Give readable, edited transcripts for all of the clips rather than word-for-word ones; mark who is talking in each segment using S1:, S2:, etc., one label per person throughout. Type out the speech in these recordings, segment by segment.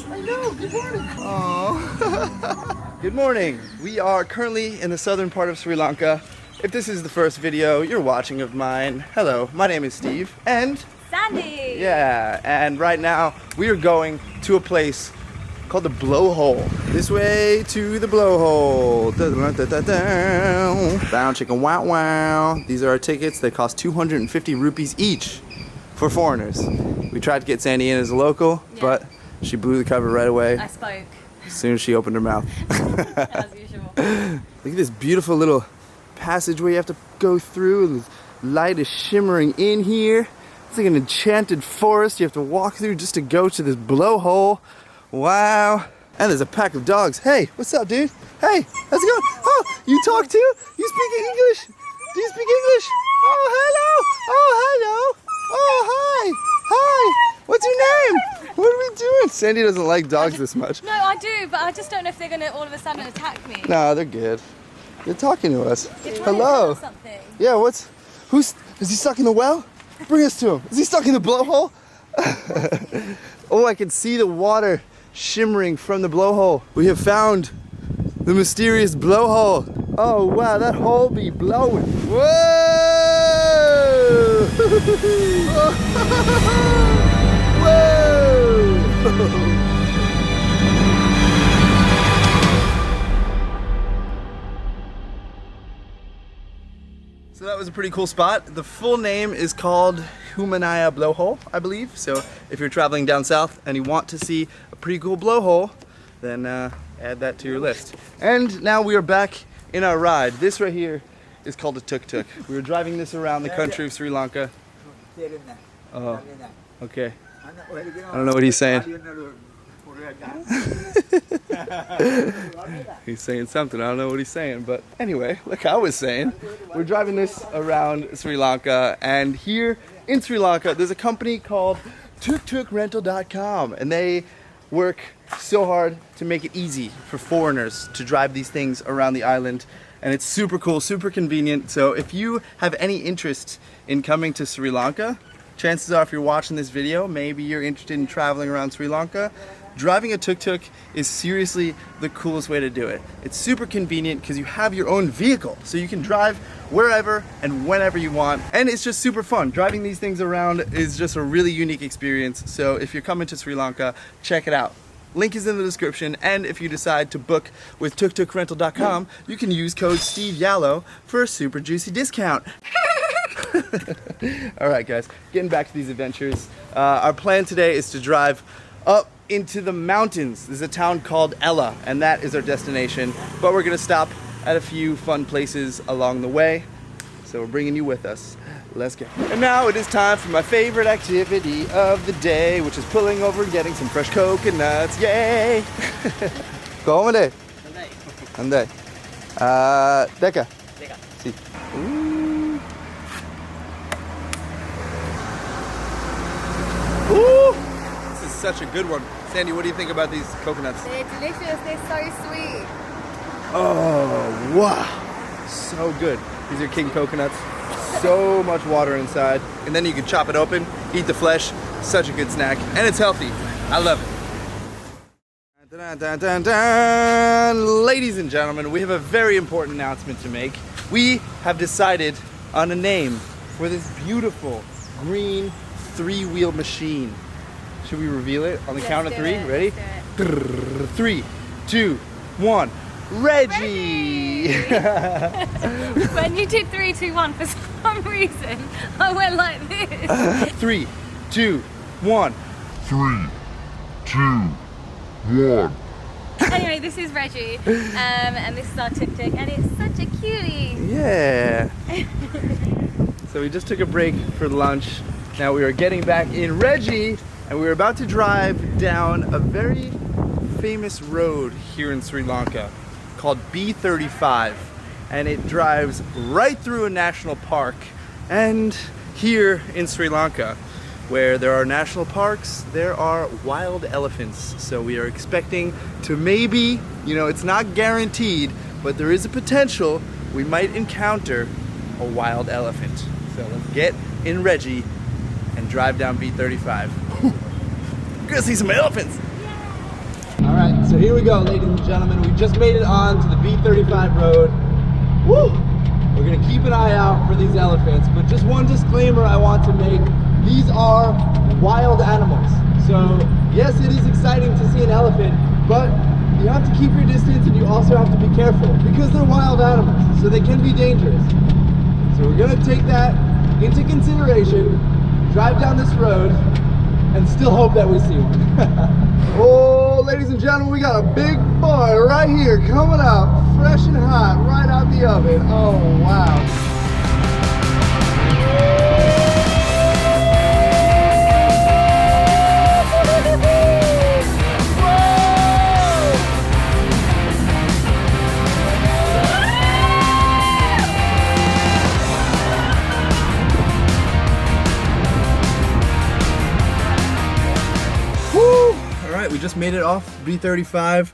S1: I know, good morning. Aww. Good morning. We are currently in the southern part of Sri Lanka. If this is the first video you're watching of mine, hello, my name is Steve and
S2: Sandy!
S1: Yeah, and right now we are going to a place called the Blowhole. This way to the Blowhole. Bound chicken wow wow. These are our tickets. They cost 250 rupees each for foreigners. We tried to get Sandy in as a local, but she blew the cover right away.
S2: I spoke.
S1: As soon as she opened her mouth.
S2: As usual.
S1: Look at this beautiful little passageway you have to go through. And the light is shimmering in here. It's like an enchanted forest you have to walk through just to go to this blowhole. Wow. And there's a pack of dogs. Hey, what's up, dude? Hey, how's it going? Oh, you talk too? You speak English? Do you speak English? Oh, hello. Oh, hello. Oh, hi. Hi. What's your name? What are we doing? Sandy doesn't like dogs this much.
S2: No, I do, but I just don't know if they're going to all of a sudden attack me.
S1: No, they're good. They're talking to us.
S2: You're trying
S1: Hello.
S2: to tell us something.
S1: Yeah, is he stuck in the well? Bring us to him. Is he stuck in the blowhole? Oh, I can see the water shimmering from the blowhole. We have found the mysterious blowhole. Oh wow, that hole be blowing. Whoa! Whoa! So that was a pretty cool spot. The full name is called Hummanaya Blow Hole, I believe. So if you're traveling down south and you want to see a pretty cool blowhole, then add that to your list. And now we are back in our ride. This right here is called a Tuk Tuk. We were driving this around the country of Sri Lanka. Oh, okay. I don't know what he's saying. He's saying something, I don't know what he's saying, but anyway, like I was saying, we're driving this around Sri Lanka, and here in Sri Lanka there's a company called TukTukRental.com, and they work so hard to make it easy for foreigners to drive these things around the island, and it's super cool, super convenient. So if you have any interest in coming to Sri Lanka, chances are if you're watching this video, maybe you're interested in traveling around Sri Lanka. Driving a tuk-tuk is seriously the coolest way to do it. It's super convenient because you have your own vehicle, so you can drive wherever and whenever you want, and it's just super fun. Driving these things around is just a really unique experience, so if you're coming to Sri Lanka, check it out. Link is in the description, and if you decide to book with TukTukRental.com, you can use code SteveYalo for a super juicy discount. Alright guys, getting back to these adventures. Our plan today is to drive up into the mountains. There's a town called Ella, and that is our destination, but we're gonna stop at a few fun places along the way, so we're bringing you with us. Let's go. And now it is time for my favorite activity of the day, which is pulling over and getting some fresh coconuts. Yay! Come Andai. Deca. Si. Ooh. Ooh. This is such a good one. Sandy, what do you think about these coconuts?
S2: They're delicious, they're so sweet.
S1: Oh, wow. So good. These are king coconuts. So much water inside. And then you can chop it open, eat the flesh. Such a good snack. And it's healthy. I love it. Dun, dun, dun, dun. Ladies and gentlemen, we have a very important announcement to make. We have decided on a name for this beautiful green three-wheel machine. Should we reveal it on the count of three? Ready? 3, 2, 1. Reggie!
S2: When you did 3, 2, 1, for some reason, I went like this.
S1: 3, 2, 1.
S3: 3, 2, 1.
S2: Anyway, this is Reggie, and this is our Tuk Tuk, and it's such a cutie.
S1: Yeah. So we just took a break for lunch. Now we are getting back in Reggie, and we're about to drive down a very famous road here in Sri Lanka called B35, and it drives right through a national park. And here in Sri Lanka, where there are national parks, there are wild elephants. So we are expecting to maybe, it's not guaranteed, but there is a potential we might encounter a wild elephant. So let's get in Reggie and drive down B35. We're gonna see some elephants. All right, so here we go, ladies and gentlemen. We just made it on to the B35 Road. Woo! We're gonna keep an eye out for these elephants, but just one disclaimer I want to make. These are wild animals. So yes, it is exciting to see an elephant, but you have to keep your distance and you also have to be careful because they're wild animals, so they can be dangerous. So we're gonna take that into consideration, drive down this road, and still hope that we see one. Oh, ladies and gentlemen, we got a big boy right here coming up, fresh and hot, right out the oven. Oh, wow. We just made it off B35,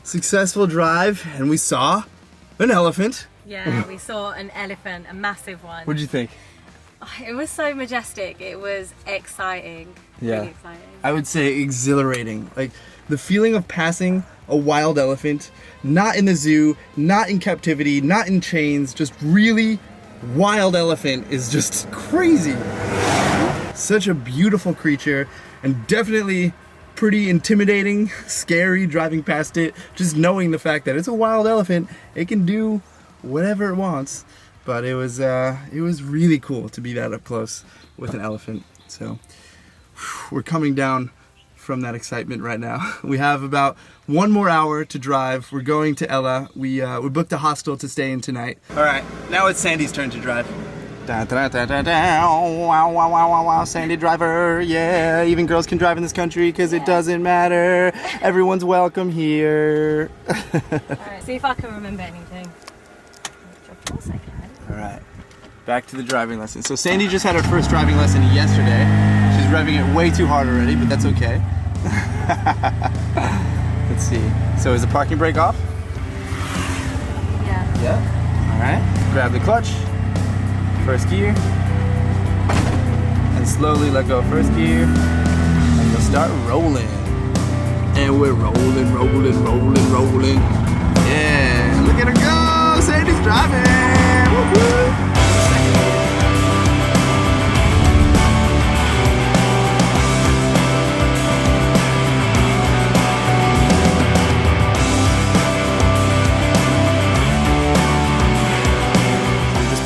S1: successful drive, and we saw an elephant.
S2: Yeah, we saw an elephant, a massive one.
S1: What did you think?
S2: It was so majestic. It was exciting.
S1: Yeah.
S2: Really exciting.
S1: I would say exhilarating. Like the feeling of passing a wild elephant, not in the zoo, not in captivity, not in chains, just really wild elephant is just crazy. Such a beautiful creature, and definitely pretty intimidating, scary driving past it, just knowing the fact that it's a wild elephant. It can do whatever it wants, but it was really cool to be that up close with an elephant. So we're coming down from that excitement right now. We have about 1 more hour to drive. We're going to Ella. We booked a hostel to stay in tonight. All right, now it's Sandy's turn to drive. Da, da, da, da, da. Wow, wow, wow, wow, wow, Sandy driver, yeah. Even girls can drive in this country because it doesn't matter. Everyone's welcome here.
S2: Alright, see if I can remember anything. Of course I can.
S1: Alright, back to the driving lesson. So Sandy just had her first driving lesson yesterday. She's revving it way too hard already, but that's okay. Let's see. So is the parking brake off?
S2: Yeah.
S1: Yeah. Alright, grab the clutch. First gear, and slowly let go of first gear, and we'll start rolling. And we're rolling, rolling, rolling, rolling. Yeah, look at her go! Sandy's driving! Woo-hoo.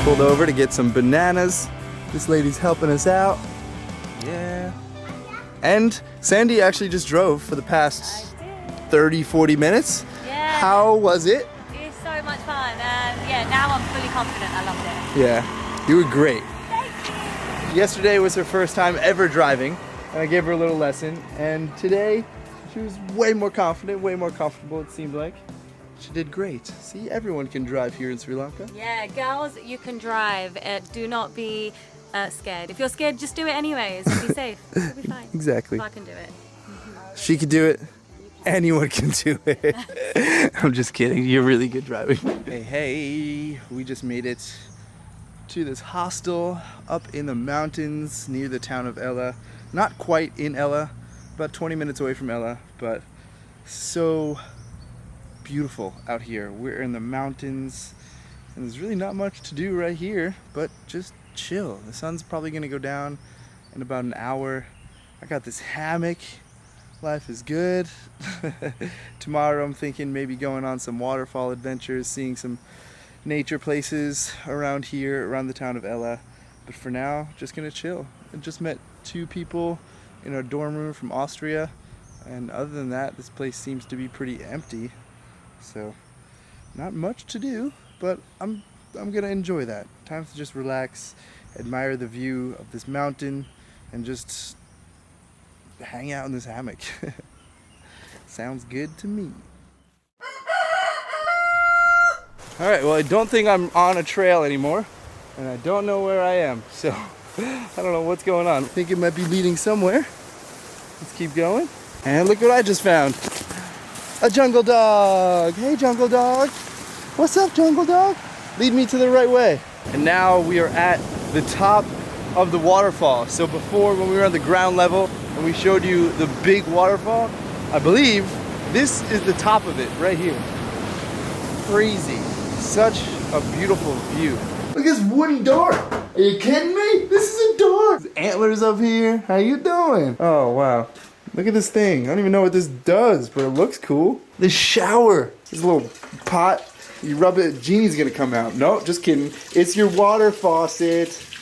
S1: Pulled over to get some bananas. This lady's helping us out. Yeah. And Sandy actually just drove for the past 30-40 minutes.
S2: Yeah.
S1: How was it?
S2: It's so much fun. Yeah, now I'm fully confident. I loved it.
S1: Yeah, you were great.
S2: Thank you.
S1: Yesterday was her first time ever driving, and I gave her a little lesson. And today, she was way more confident, way more comfortable, it seemed like. She did great. See, everyone can drive here in Sri Lanka.
S2: Yeah, girls, you can drive. Do not be scared. If you're scared, just do it anyways. Be safe. You'll be fine.
S1: Exactly.
S2: If I can do it.
S1: She could do it. Anyone can do it. I'm just kidding. You're really good driving. Hey, we just made it to this hostel up in the mountains near the town of Ella. Not quite in Ella, about 20 minutes away from Ella, but so beautiful out here. We're in the mountains and there's really not much to do right here but just chill. The sun's probably gonna go down in about an hour. I got this hammock. Life is good. Tomorrow I'm thinking maybe going on some waterfall adventures, seeing some nature places around here, around the town of Ella. But for now, just gonna chill. I just met 2 people in our dorm room from Austria, and other than that, this place seems to be pretty empty. So, not much to do, but I'm gonna enjoy that. Time to just relax, admire the view of this mountain, and just hang out in this hammock. Sounds good to me. Alright, well I don't think I'm on a trail anymore, and I don't know where I am, so I don't know what's going on. I think it might be leading somewhere. Let's keep going. And look what I just found. A jungle dog! Hey jungle dog! What's up jungle dog? Lead me to the right way. And now we are at the top of the waterfall. So before, when we were on the ground level and we showed you the big waterfall, I believe This is the top of it right here. Crazy. Such a beautiful view. Look at this wooden door. Are you kidding me? This is a door. There's antlers up here. How you doing? Oh, wow. Look at this thing. I don't even know what this does, but it looks cool. The shower. This little pot. You rub it, genie's gonna come out. No, just kidding. It's your water faucet.